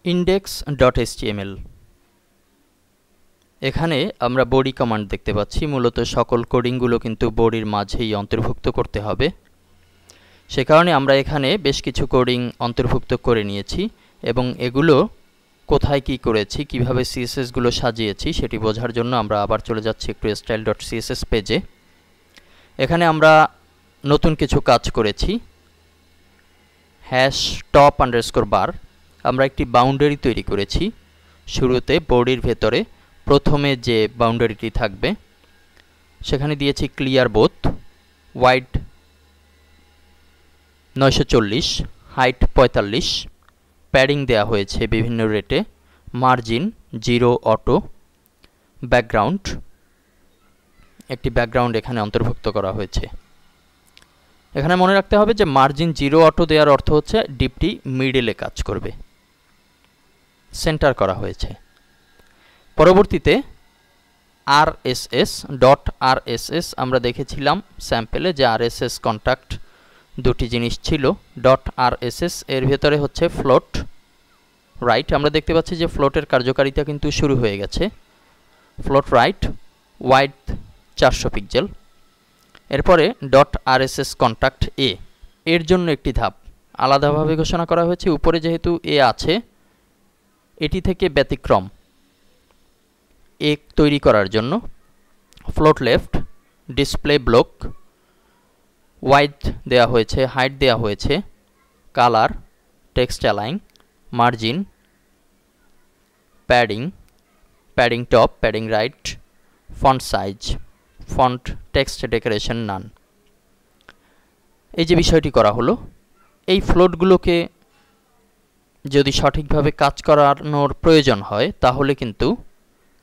index.html এখানে আমরা body command দেখতে পাচ্ছি। মূলত সকল কোডিংগুলো কিন্তু বডির মাঝেই অন্তর্ভুক্ত করতে হবে। সে কারণে আমরা এখানে বেশ কিছু কোডিং অন্তর্ভুক্ত করে নিয়েছি এবং এগুলো কোথায় কি করেছি, কিভাবে সিএসএস গুলো সাজিয়েছি সেটি বোঝার জন্য আমরা আবার চলে যাচ্ছি একটু style.css পেজে। এখানে আমরা নতুন কিছু কাজ করেছি। #top_bar আমরা একটি বাউন্ডারি তৈরি করেছি। শুরুতে বডির ভেতরে প্রথমে যে বাউন্ডারিটি থাকবে সেখানে দিয়েছি clear both, wide 940, height 45, padding দেয়া হয়েছে বিভিন্ন রেটে, মার্জিন 0 অটো, ব্যাকগ্রাউন্ড একটি ব্যাকগ্রাউন্ড এখানে অন্তর্ভুক্ত করা হয়েছে। এখানে মনে রাখতে হবে যে মার্জিন 0 অটো দেওয়ার অর্থ হচ্ছে ডিপটি মিডলে কাজ করবে, সেন্টার করা হয়েছে। পরবর্তীতে RSS আমরা দেখেছিলাম স্যাম্পলে যে RSS কন্ট্যাক্ট দুটি জিনিস ছিল। .rss এর ভেতরে হচ্ছে ফ্লোট রাইট। আমরা দেখতে পাচ্ছি যে ফ্লোটের কার্যকারিতা কিন্তু শুরু হয়ে গেছে। Float right, wide 400 pixel. এরপরে .rss কন্ট্যাক্ট এর জন্য একটি ধাপ আলাদাভাবে ঘোষণা করা হয়েছে। উপরে যেহেতু আছে, এটি থেকে ব্যতিক্রম তৈরি করার জন্য float left, display block, wide দেয়া হয়েছে, হাইট দেয়া হয়েছে, colour, text align, margin, padding top, padding right, font size, font text decoration নান। এই যে বিষয়টি করা হলো, এই ফ্লোটগুলোকে যদি সঠিকভাবে কাজ করানোর প্রয়োজন হয় তাহলে কিন্তু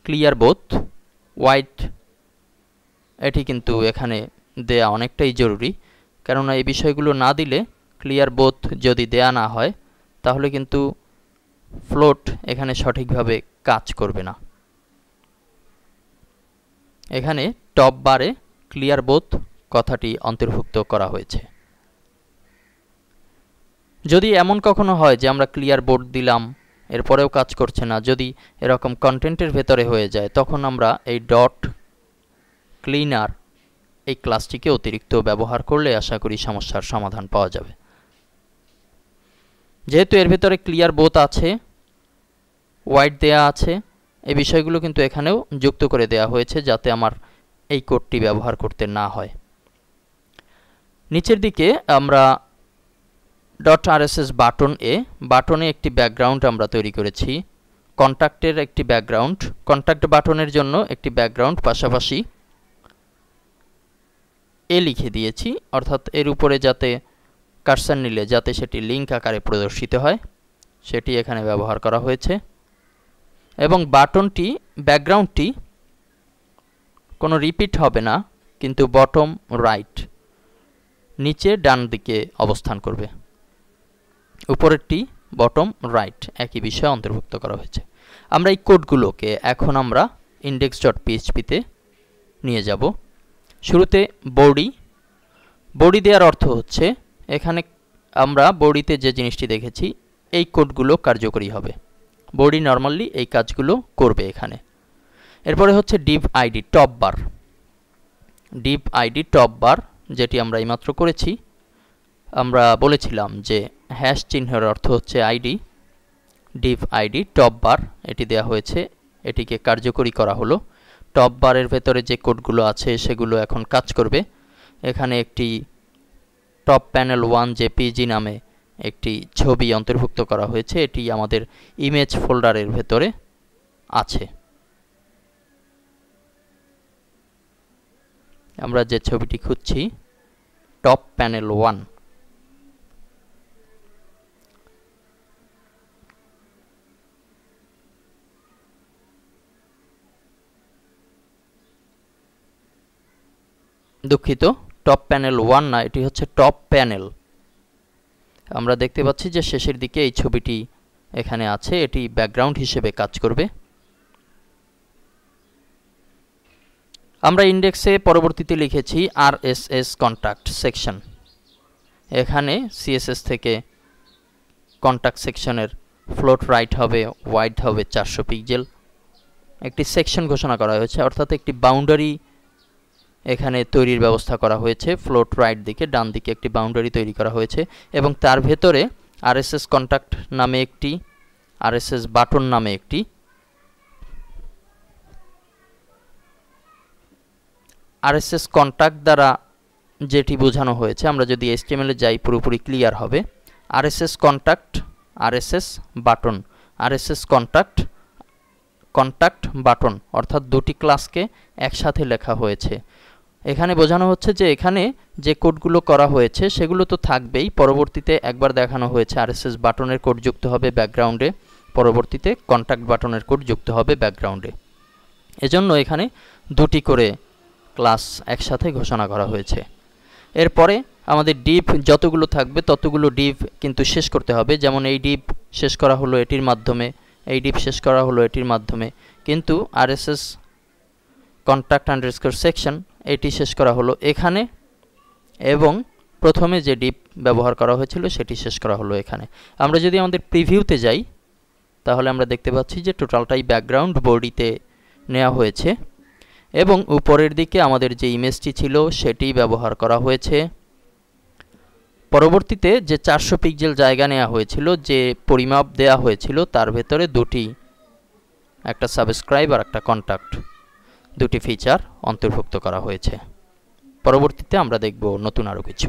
ক্লিয়ার বোথ, ওয়াইড এটি কিন্তু এখানে দেয়া অনেকটাই জরুরি। কেননা এই বিষয়গুলো না দিলে, ক্লিয়ার বোথ যদি দেয়া না হয় তাহলে কিন্তু ফ্লোট এখানে সঠিকভাবে কাজ করবে না। এখানে টপ বারে ক্লিয়ার বোথ কথাটি অন্তর্ভুক্ত করা হয়েছে। যদি এমন কখনো হয় যে আমরা ক্লিয়ার বোর্ড দিলাম এরপরেও কাজ করছে না, যদি এরকম কন্টেন্টের ভেতরে হয়ে যায়, তখন আমরা এই ডট ক্লিনার এই ক্লাসটিকে অতিরিক্ত ব্যবহার করলে আশা করি সমস্যার সমাধান পাওয়া যাবে। যেহেতু এর ভেতরে ক্লিয়ার বোথ আছে, ওয়াইড দেয়া আছে, এই বিষয়গুলো কিন্তু এখানেও যুক্ত করে দেয়া হয়েছে যাতে আমার এই কোডটি ব্যবহার করতে না হয়। নিচের দিকে আমরা .rss বাটনে একটি ব্যাকগ্রাউন্ড আমরা তৈরি করেছি। কন্ট্যাক্টের একটি ব্যাকগ্রাউন্ড, কন্ট্যাক্ট বাটনের জন্য একটি ব্যাকগ্রাউন্ড, পাশাপাশি লিখে দিয়েছি, অর্থাৎ এর উপরে যাতে কার্সর নিলে যাতে সেটি লিঙ্ক আকারে প্রদর্শিত হয় সেটি এখানে ব্যবহার করা হয়েছে। এবং বাটনটি, ব্যাকগ্রাউন্ডটি কোনো রিপিট হবে না, কিন্তু বটম রাইট, নিচে ডান দিকে অবস্থান করবে। উপরেরটি বটম রাইট, একই বিষয় অন্তর্ভুক্ত করা হয়েছে। আমরা এই কোডগুলোকে এখন আমরা index.php তে নিয়ে যাব। শুরুতে বডি দেওয়ার অর্থ হচ্ছে এখানে আমরা বডিতে যে জিনিসটি দেখেছি এই কোডগুলো কার্যকরী হবে। বডি নরমালি এই কাজগুলো করবে এখানে। এরপরে হচ্ছে div id টপ বার, যেটি আমরা এইমাত্র করেছি। আমরা বলেছিলাম যে হ্যাশ চিহ্নের অর্থ হচ্ছে আইডি। div id টপ বার এটি দেয়া হয়েছে, এটিকে কার্যকরী করা হলো। টপ বারের ভেতরে যে কোডগুলো আছে সেগুলো এখন কাজ করবে। এখানে একটি টপ প্যানেল 1 jpg নামে একটি ছবি অন্তর্ভুক্ত করা হয়েছে, এটি আমাদের ইমেজ ফোল্ডারের ভেতরে আছে। আমরা যে ছবিটি খুঁজছি টপ প্যানেল 1। দুঃখিত, টপ প্যানেল 1 না, এটি হচ্ছে টপ প্যানেল। আমরা দেখতে পাচ্ছি যে শেষের দিকে এই ছবিটি এখানে আছে, এটি ব্যাকগ্রাউন্ড হিসেবে কাজ করবে। আমরা ইন্ডেক্সে পরবর্তীতে লিখেছি RSS কন্ট্যাক্ট সেকশন। এখানে CSS থেকে কন্ট্যাক্ট সেকশনের ফ্লোট রাইট হবে, ওয়াইড হবে 400 পিক্সেল। একটি সেকশন ঘোষণা করা হয়েছে, অর্থাৎ একটি বাউন্ডারি এখানে তৈরির ব্যবস্থা করা হয়েছে। ফ্লোট রাইট দিকে ডান দিকে একটি বাউন্ডারি তৈরি করা হয়েছে এবং তার ভেতরে আরএসএস কন্ট্যাক্ট নামে একটি, আরএসএস বাটন নামে একটি, আরএসএস কন্ট্যাক্ট দ্বারা যেটি বোঝানো হয়েছে, আমরা যদি HTML এ যাই পুরোপুরি ক্লিয়ার হবে। RSS contact, RSS button, RSS contact, contact button, অর্থাৎ দুটি ক্লাসকে একসাথে লেখা হয়েছে। এখানে বোঝানো হচ্ছে যে এখানে যে কোডগুলো করা হয়েছে সেগুলো তো থাকবেই, পরবর্তীতে একবার দেখানো হয়েছে আরএসএস বাটনের কোড যুক্ত হবে ব্যাকগ্রাউন্ডে, পরবর্তীতে কন্ট্যাক্ট বাটনের কোড যুক্ত হবে ব্যাকগ্রাউন্ডে। এজন্য এখানে দুটি করে ক্লাস একসাথে ঘোষণা করা হয়েছে। এরপরে আমাদের ডিভ যতগুলো থাকবে ততগুলো ডিভ কিন্তু শেষ করতে হবে। যেমন এই ডিভ শেষ করা হলো এটির মাধ্যমে, এই ডিভ শেষ করা হলো এটির মাধ্যমে, কিন্তু আরএসএস কন্ট্যাক্ট আন্ডারস্কোর সেকশন এটি শেষ করা হলো এখানে, এবং প্রথমে যে ডিভ ব্যবহার করা হয়েছিল সেটি শেষ করা হলো এখানে। আমরা যদি আমাদের প্রিভিউতে যাই তাহলে আমরা দেখতে পাচ্ছি যে টোটালটাই ব্যাকগ্রাউন্ড বডিতে নেওয়া হয়েছে এবং উপরের দিকে আমাদের যে ইমেজটি ছিল সেটি ব্যবহার করা হয়েছে। পরবর্তীতে যে 400 পিক্সেল জায়গা নেওয়া হয়েছিল, যে পরিমাপ দেয়া হয়েছিল, তার ভেতরে দুটি, একটা সাবস্ক্রাইব আর একটা কন্ট্যাক্ট, দুটি ফিচার অন্তর্ভুক্ত করা হয়েছে। পরবর্তীতে আমরা দেখব নতুন আরও কিছু।